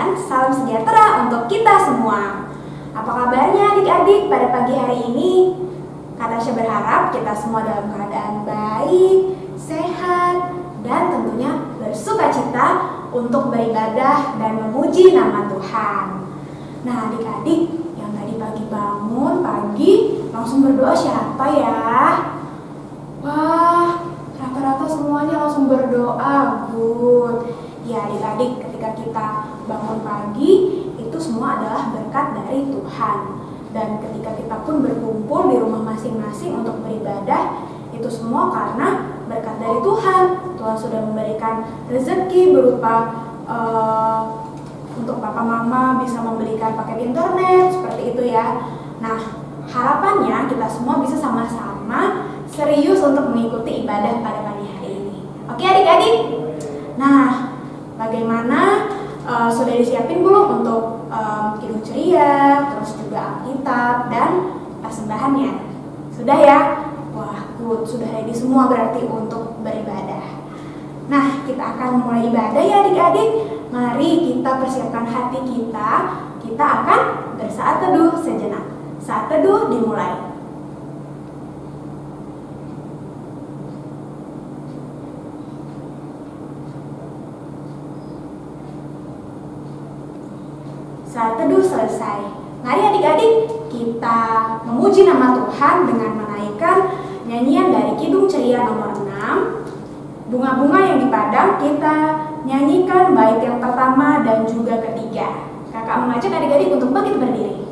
dan salam sejahtera untuk kita semua. Apa kabarnya adik-adik pada pagi hari ini? Kak Tasya berharap kita semua dalam keadaan baik, sehat, dan tentunya bersukacita untuk beribadah dan memuji nama Tuhan. Nah adik-adik yang tadi pagi bangun pagi langsung berdoa siapa ya? Wah, rata-rata semuanya langsung berdoa, good. Ya adik-adik, ketika kita bangun pagi itu semua adalah berkat dari Tuhan. Dan ketika kita pun berkumpul di rumah masing-masing untuk beribadah, itu semua karena berkat dari Tuhan. Tuhan sudah memberikan rezeki berupa untuk papa mama bisa membelikan paket internet seperti itu ya. Nah harapannya kita semua bisa sama-sama serius untuk mengikuti ibadah pada pagi hari ini. Oke adik-adik? Nah, bagaimana? Sudah disiapin belum untuk kidung ceria, terus juga Alkitab dan persembahannya? Sudah ya? Wah, good. Sudah ready semua berarti untuk beribadah. Nah, kita akan mulai ibadah ya adik-adik. Mari kita persiapkan hati kita. Kita akan bersaat teduh sejenak. Saat teduh dimulai. Saat teduh selesai. Mari adik-adik kita memuji nama Tuhan dengan menaikkan nyanyian dari Kidung Ceria nomor 6. Bunga-bunga yang dipadam kita nyanyikan bait yang pertama dan juga ketiga. Kakak mengajak adik-adik untuk bangkit berdiri.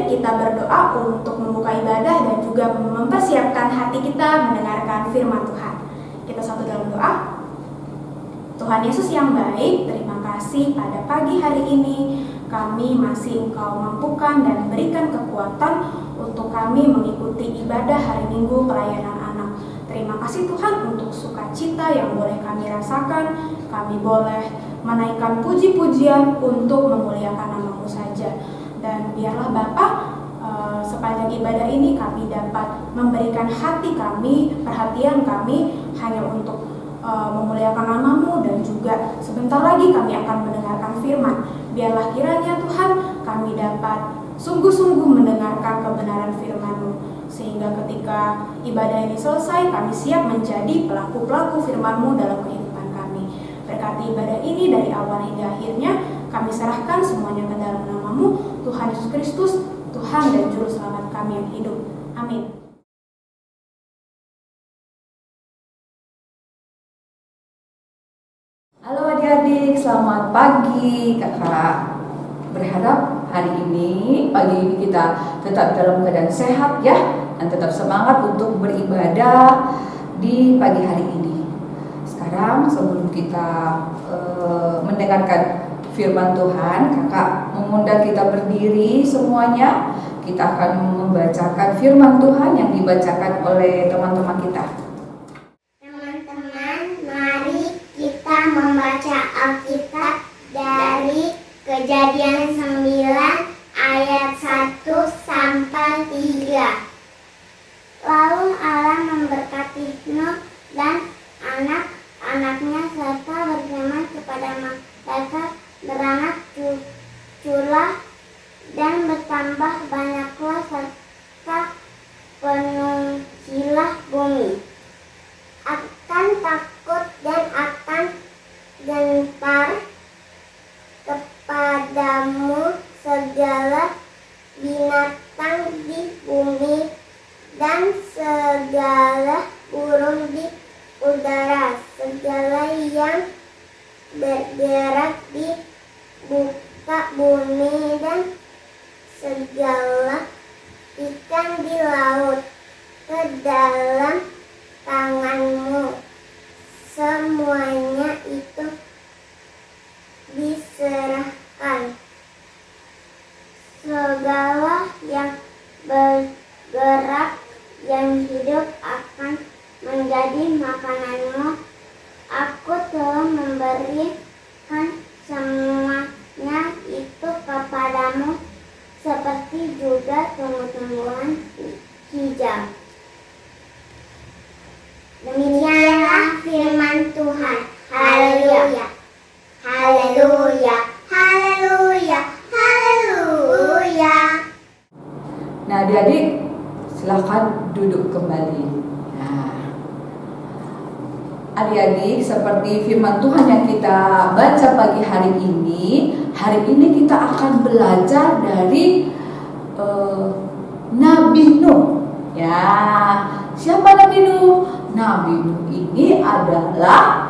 Kita berdoa untuk membuka ibadah dan juga mempersiapkan hati kita mendengarkan firman Tuhan. Kita satu dalam doa. Tuhan Yesus yang baik, terima kasih pada pagi hari ini kami masih Engkau mampukan dan berikan kekuatan untuk kami mengikuti ibadah hari Minggu pelayanan anak. Terima kasih Tuhan untuk sukacita yang boleh kami rasakan. Kami boleh menaikkan puji-pujian untuk memuliakan nama-Mu saja. Dan biarlah Bapa, sepanjang ibadah ini kami dapat memberikan hati kami, perhatian kami hanya untuk memuliakan nama-Mu, dan juga sebentar lagi kami akan mendengarkan firman. Biarlah kiranya Tuhan kami dapat sungguh-sungguh mendengarkan kebenaran firman-Mu, sehingga ketika ibadah ini selesai kami siap menjadi pelaku-pelaku firman-Mu dalam kehidupan kami. Berkati ibadah ini dari awal hingga akhirnya, kami serahkan semuanya ke dalam nama-Mu, Tuhan Yesus Kristus, Tuhan dan Juru Selamat kami yang hidup. Amin. Halo adik-adik, selamat pagi. Kakak berharap hari ini, pagi ini kita tetap dalam keadaan sehat ya, dan tetap semangat untuk beribadah di pagi hari ini. Sekarang sebelum kita mendengarkan firman Tuhan, kakak mengundang kita berdiri semuanya. Kita akan membacakan firman Tuhan yang dibacakan oleh teman-teman kita. Teman-teman, mari kita membaca Alkitab Kejadian 9 ayat 1 sampai 3. Lalu Allah memberkati Nuh dan anak-anaknya serta berfirman kepada mereka, beranak cuculah dan bertambah banyaklah serta penuhilah bumi. Akan takut dan akan gentar kepadamu segala binatang di bumi dan segala burung di udara, segala yang bergerak di muka bumi dan segala ikan di laut. Ke dalam tanganmu semuanya itu diserahkan. Segala yang bergerak yang hidup akan menjadi makananmu. Aku telah memberikan semuanya itu kepadamu, seperti juga tumbuh-tumbuhan hijau. Demikianlah firman Tuhan. Haleluya. Haleluya. Haleluya. Haleluya. Nah, adik-adik, silakan duduk kembali. Nah, adik-adik, seperti firman Tuhan yang kita baca pagi hari ini kita akan belajar dari Nabi Nuh. Ya, siapa Nabi Nuh? Nabi Nuh ini adalah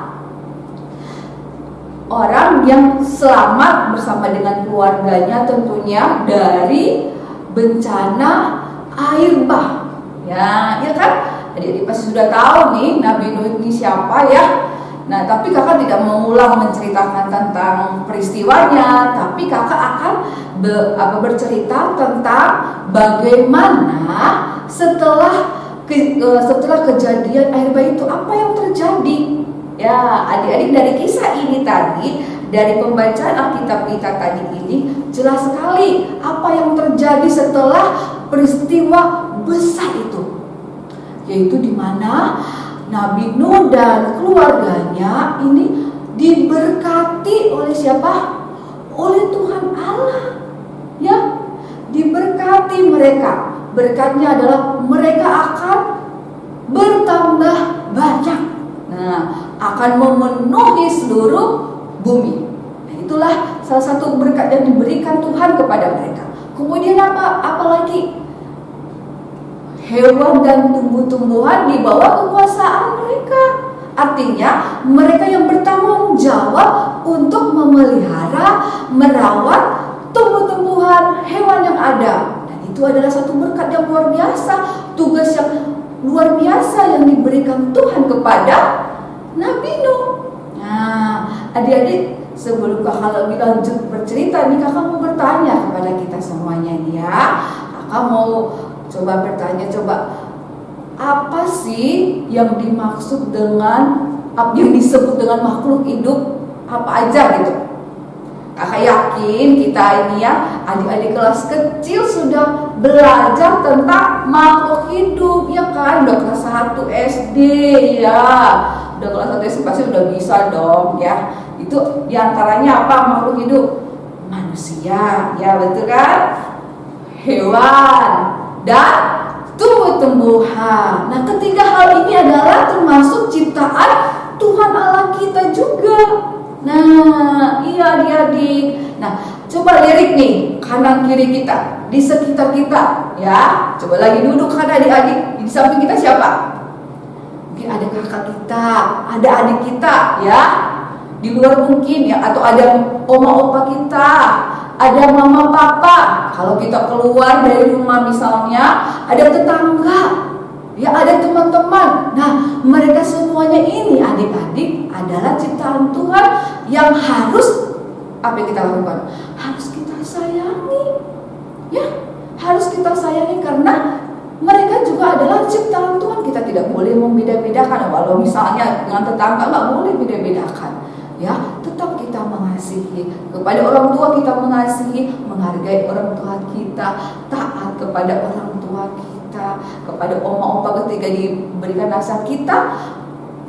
orang yang selamat bersama dengan keluarganya tentunya dari bencana air bah. Ya kan? Jadi pasti sudah tahu nih Nabi Nuh ini siapa ya. Nah, tapi kakak tidak mengulang menceritakan tentang peristiwanya, tapi kakak akan bercerita tentang bagaimana setelah kejadian air bah itu apa yang terjadi. Ya, adik-adik, dari kisah ini tadi, dari pembacaan Alkitab kita tadi ini jelas sekali apa yang terjadi setelah peristiwa besar itu, yaitu di mana Nabi Nuh dan keluarganya ini diberkati oleh siapa? Oleh Tuhan Allah. Ya, diberkati mereka. Berkatnya adalah mereka akan bertambah banyak. Nah, akan memenuhi seluruh bumi. Nah, itulah salah satu berkat yang diberikan Tuhan kepada mereka. Kemudian apalagi? Hewan dan tumbuh-tumbuhan di bawah kekuasaan mereka. Artinya mereka yang bertanggung jawab untuk memelihara, merawat tumbuh-tumbuhan, hewan yang ada. Dan itu adalah satu berkat yang luar biasa, tugas yang luar biasa yang diberikan Tuhan kepada Nabi Nuh. Nah, adik-adik, sebelum kakak lebih lanjut bercerita nih, kakak mau bertanya kepada kita semuanya nih ya. Kakak mau coba bertanya, apa sih yang dimaksud dengan yang disebut dengan makhluk hidup? Apa aja gitu? Kakak yakin kita ini ya, adik-adik kelas kecil sudah belajar tentang makhluk hidup, ya kan? Udah kelas 1 SD ya. Udah kelas 1 SD pasti udah bisa dong ya. Itu diantaranya apa makhluk hidup? Manusia, ya betul kan? Hewan dan tumbuh-tumbuhan. Nah, ketiga hal ini adalah termasuk ciptaan Tuhan Allah kita juga. Nah, iya adik-adik. Nah, coba lirik nih kanan kiri kita, di sekitar kita ya. Coba lagi duduk kan adik-adik. Di samping kita siapa? Mungkin ada kakak kita, ada adik kita ya. Di luar mungkin ya, atau ada oma opa kita, ada mama papa. Kalau kita keluar dari rumah misalnya, ada tetangga, ya ada teman-teman. Nah, mereka semuanya ini adik-adik adalah ciptaan Tuhan yang harus apa yang kita lakukan? Harus kita sayangi. Ya, harus kita sayangi karena mereka juga adalah ciptaan Tuhan. Kita tidak boleh membeda-bedakan. Walau misalnya dengan tetangga nggak boleh beda-bedakan. Ya, tetap kita mengasihi mengasihi. Kepada orang tua kita mengasihi, menghargai orang tua kita, taat kepada orang tua kita. Kepada oma opa ketika diberikan nasihat kita,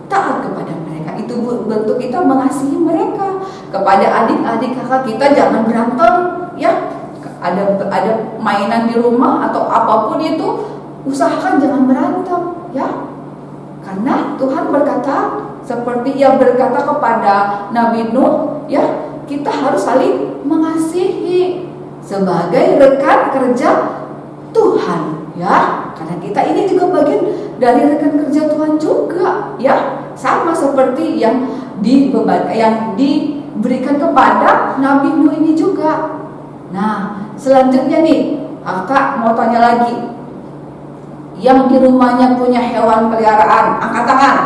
taat kepada mereka. Itu bentuk kita mengasihi mereka. Kepada adik-adik kakak kita jangan berantem, ya. Ada mainan di rumah atau apapun itu, usahakan jangan berantem, ya. Karena Tuhan berkata seperti Ia berkata kepada Nabi Nuh, ya, kita harus saling mengasihi sebagai rekan kerja Tuhan, ya. Karena kita ini juga bagian dari rekan kerja Tuhan juga, ya. Sama seperti yang diberikan kepada Nabi Nuh ini juga. Nah, selanjutnya nih, kakak mau tanya lagi. Yang di rumahnya punya hewan peliharaan, angkat tangan.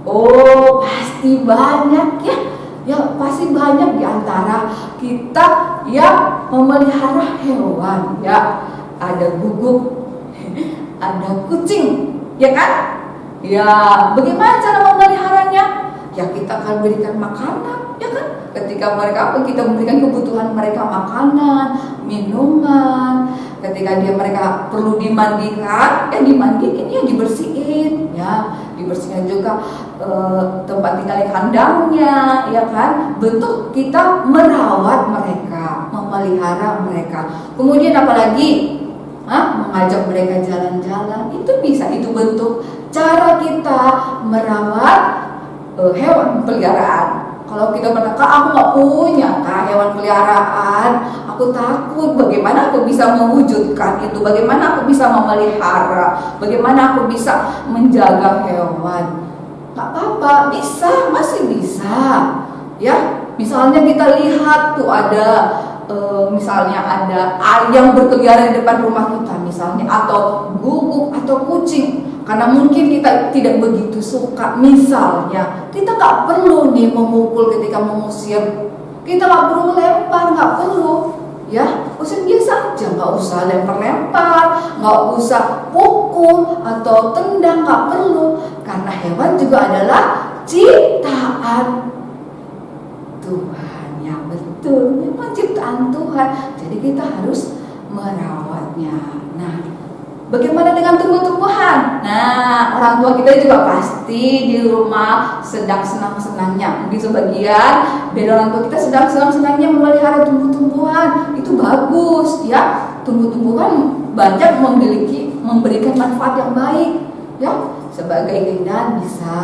Oh, pasti banyak ya. Ya, pasti banyak di antara kita yang memelihara hewan, ya. Ada guguk, ada kucing, ya kan? Ya, bagaimana cara memeliharanya? Ya, kita akan berikan makanan, ya kan? Ketika kita memberikan kebutuhan mereka, makanan, minuman. Ketika mereka perlu dimandikan, dimandiin, ya dibersihin, ya dibersihkan juga tempat tinggal kandangnya, ya kan? Bentuk kita merawat mereka, memelihara mereka. Kemudian apalagi? Mengajak mereka jalan-jalan, itu bisa, itu bentuk cara kita merawat hewan peliharaan. Kalau kita berkata, aku nggak punya hewan peliharaan, aku takut, bagaimana aku bisa mewujudkan itu, bagaimana aku bisa memelihara, bagaimana aku bisa menjaga hewan. Nggak apa-apa, bisa, masih bisa, ya. Misalnya kita lihat tuh misalnya ada ayam berkeliaran di depan rumah kita misalnya, atau guguk atau kucing. Karena mungkin kita tidak begitu suka, misalnya kita nggak perlu nih memukul ketika mengusir, kita nggak perlu lempar, nggak perlu, ya usir biasa aja, nggak usah lempar-lempar, nggak usah pukul atau tendang, nggak perlu, karena hewan juga adalah ciptaan Tuhan, ya betul, memang ciptaan Tuhan, jadi kita harus merawatnya. Nah, bagaimana dengan tumbuh-tumbuhan? Nah, orang tua kita juga pasti di rumah sedang senang-senangnya. Mungkin sebagian dari orang tua kita sedang senang-senangnya memelihara tumbuh-tumbuhan. Itu bagus, ya. Tumbuh-tumbuhan banyak memberikan manfaat yang baik, ya. Sebagai keindahan bisa.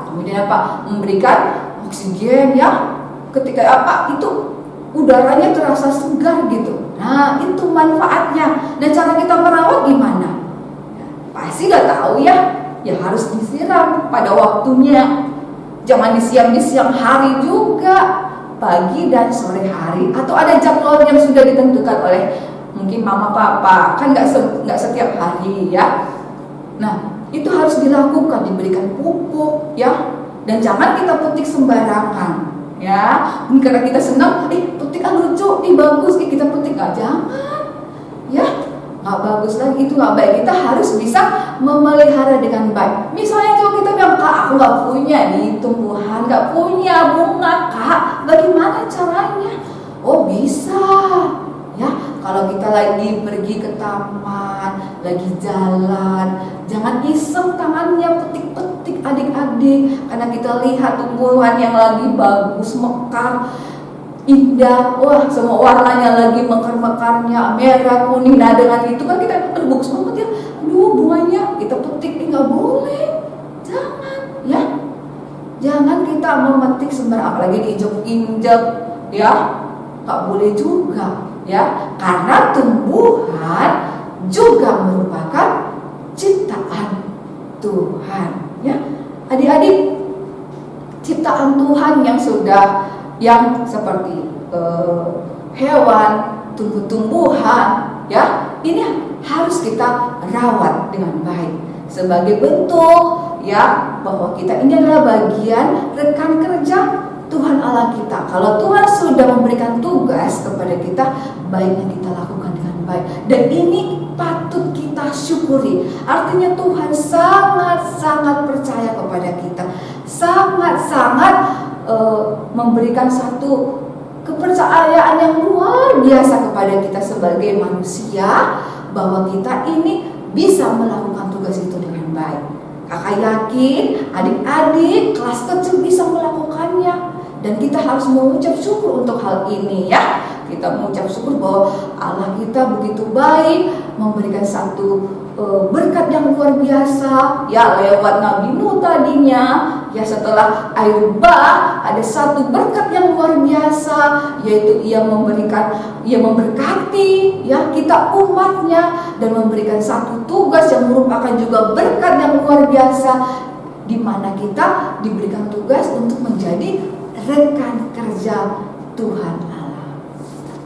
Kemudian apa? Memberikan oksigen, ya. Ketika itu udaranya terasa segar gitu. Nah, itu manfaatnya. Dan cara kita merawat gimana? Pasti gak tahu ya. Ya harus disiram pada waktunya. Jangan disiram di siang hari juga, pagi dan sore hari. Atau ada jadwal yang sudah ditentukan oleh mungkin mama papa. Kan gak setiap hari ya. Nah, itu harus dilakukan, diberikan pupuk ya. Dan jangan kita petik sembarangan. Ya, karena kita senang, petik lucu, bagus, kita petik, jangan, ya, nggak bagus lagi, itu nggak baik. Kita harus bisa memelihara dengan baik. Misalnya kalau kita bilang, Kak, aku nggak punya nih tumbuhan, nggak punya bunga, Kak, bagaimana caranya? Oh bisa, ya, kalau kita lagi pergi ke taman, lagi jalan, jangan iseng tangannya petik-petik adik-adik, karena kita lihat tumbuhan yang lagi bagus, mekar, indah, wah semua warnanya lagi mekar-mekarnya, merah, kuning. Nah dengan itu kan kita, bagus banget ya, bunganya kita petik, nggak boleh, jangan, ya, jangan kita memetik sembarangan, apalagi diinjak-injak, ya, nggak boleh juga, ya, karena tumbuhan juga merupakan ciptaan Tuhan, ya. Adik-adik, ciptaan Tuhan yang seperti hewan, tumbuh-tumbuhan, ya, ini harus kita rawat dengan baik sebagai bentuk, ya, bahwa kita ini adalah bagian rekan kerja Tuhan Allah kita. Kalau Tuhan sudah memberikan tugas kepada kita, baiknya kita lakukan dengan baik. Dan ini patut kita syukuri. Artinya Tuhan sangat-sangat percaya kepada kita, sangat-sangat memberikan satu kepercayaan yang luar biasa kepada kita sebagai manusia, bahwa kita ini bisa melakukan tugas itu dengan baik. Kakak yakin adik-adik kelas kecil bisa melakukannya, dan kita harus mengucap syukur untuk hal ini ya. Kita mengucap syukur bahwa Allah kita begitu baik, memberikan satu berkat yang luar biasa ya, lewat Nabi Nuh tadinya ya. Setelah air bah, ada satu berkat yang luar biasa, yaitu ia memberkati ya kita umatnya, dan memberikan satu tugas yang merupakan juga berkat yang luar biasa, di mana kita diberikan tugas untuk menjadi rekan kerja Tuhan Allah.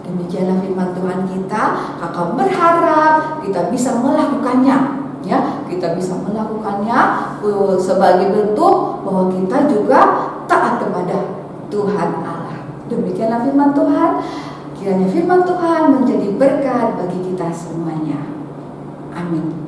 Demikianlah firman Tuhan kita. Kakak berharap kita bisa melakukannya ya. Kita bisa melakukannya sebagai bentuk bahwa kita juga taat kepada Tuhan Allah. Demikianlah firman Tuhan. Kiranya firman Tuhan menjadi berkat bagi kita semuanya. Amin.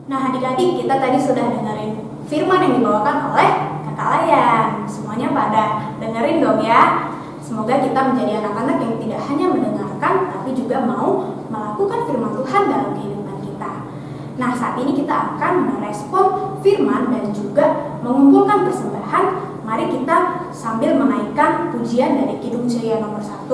Nah adik-adik, kita tadi sudah dengerin firman yang dibawakan oleh Kakak Layan. Semuanya pada dengerin dong ya. Semoga kita menjadi anak-anak yang tidak hanya mendengarkan, tapi juga mau melakukan firman Tuhan dalam kehidupan kita. Nah saat ini kita akan merespon firman dan juga mengumpulkan persembahan. Mari kita sambil menaikkan pujian dari Kidung Ceria nomor 1.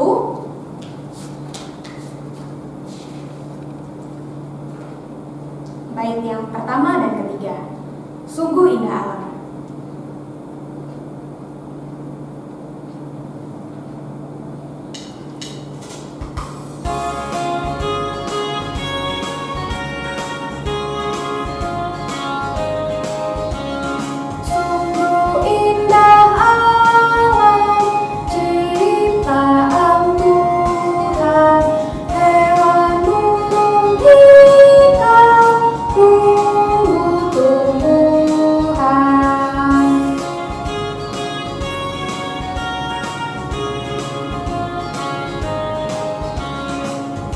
Bait yang pertama dan ketiga. Sungguh indah alam. Sungguh indah alam ciptaan Tuhan, hewan burung hitam, tumbuh-tumbuhan.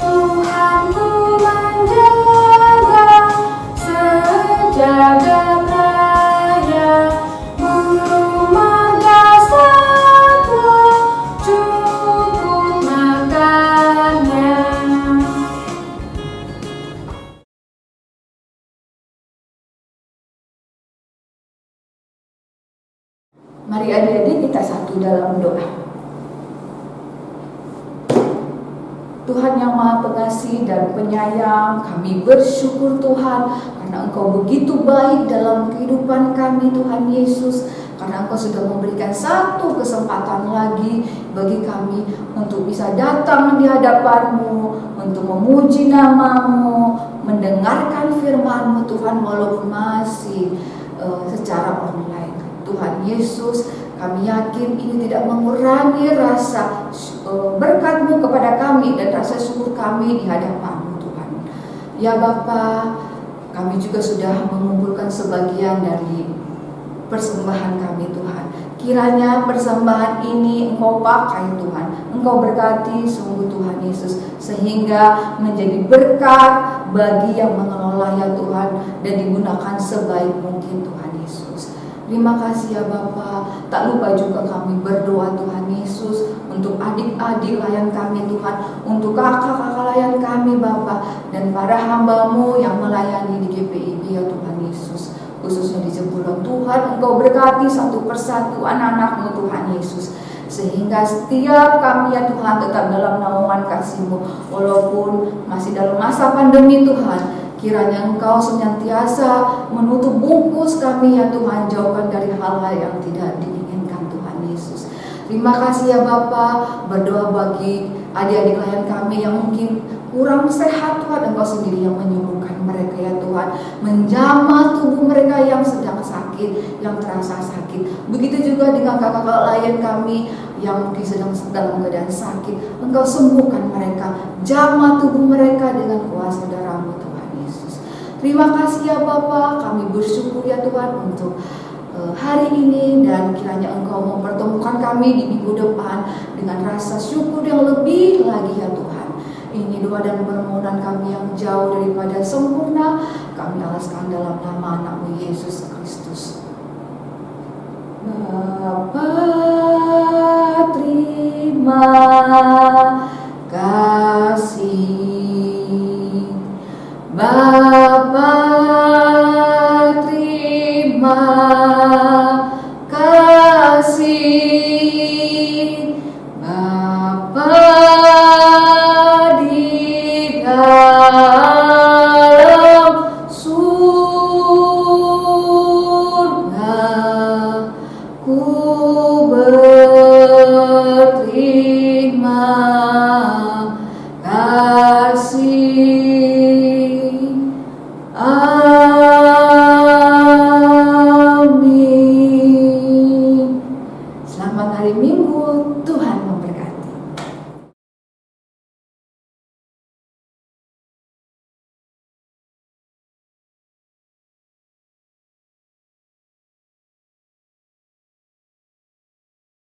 Tuhanku menjaga sejagat raya, burung marga satwa cukup makannya. Mari adik-adik kita satu dalam doa. Tuhan yang Maha Pengasih dan Penyayang, kami bersyukur Tuhan karena Engkau begitu baik dalam kehidupan kami Tuhan Yesus. Karena Engkau sudah memberikan satu kesempatan lagi bagi kami untuk bisa datang di hadapan-Mu, untuk memuji nama-Mu, mendengarkan firman-Mu Tuhan, walaupun masih secara online. Tuhan Yesus, kami yakin ini tidak mengurangi rasa berkat-Mu kepada kami dan rasa syukur kami di hadapan-Mu Tuhan. Ya Bapa, kami juga sudah mengumpulkan sebagian dari persembahan kami Tuhan. Kiranya persembahan ini Engkau pakai Tuhan, Engkau berkati sungguh Tuhan Yesus, sehingga menjadi berkat bagi yang mengelola ya Tuhan, dan digunakan sebaik mungkin Tuhan Yesus. Terima kasih ya Bapa. Tak lupa juga kami berdoa Tuhan Yesus untuk adik-adik layan kami Tuhan, untuk kakak-kakak layan kami Bapa, dan para hamba-Mu yang melayani di GPIB ya Tuhan Yesus. Khususnya di Jempuran Tuhan, Engkau berkati satu persatu anak-anak-Mu Tuhan Yesus, sehingga setiap kami ya Tuhan tetap dalam naungan kasih-Mu, walaupun masih dalam masa pandemi Tuhan. Kiranya Engkau senantiasa menutup bungkus kami ya Tuhan, jauhkan dari hal-hal yang tidak diinginkan Tuhan Yesus. Terima kasih ya Bapa. Berdoa bagi adik-adik layan kami yang mungkin kurang sehat Tuhan, Engkau sendiri yang menyembuhkan mereka ya Tuhan, menjamah tubuh mereka yang sedang sakit, yang terasa sakit. Begitu juga dengan kakak-kakak layan kami yang mungkin sedang dalam keadaan sakit, Engkau sembuhkan mereka, jamah tubuh mereka dengan kuasa darah-Mu Tuhan Yesus. Terima kasih ya Bapa, kami bersyukur ya Tuhan untuk hari ini, dan kiranya Engkau mempertemukan kami di minggu depan dengan rasa syukur yang lebih lagi ya Tuhan. Ini doa dan permohonan kami yang jauh daripada sempurna, kami alaskan dalam nama anakmu Yesus Kristus. Bapa, terima kasih. Bapa,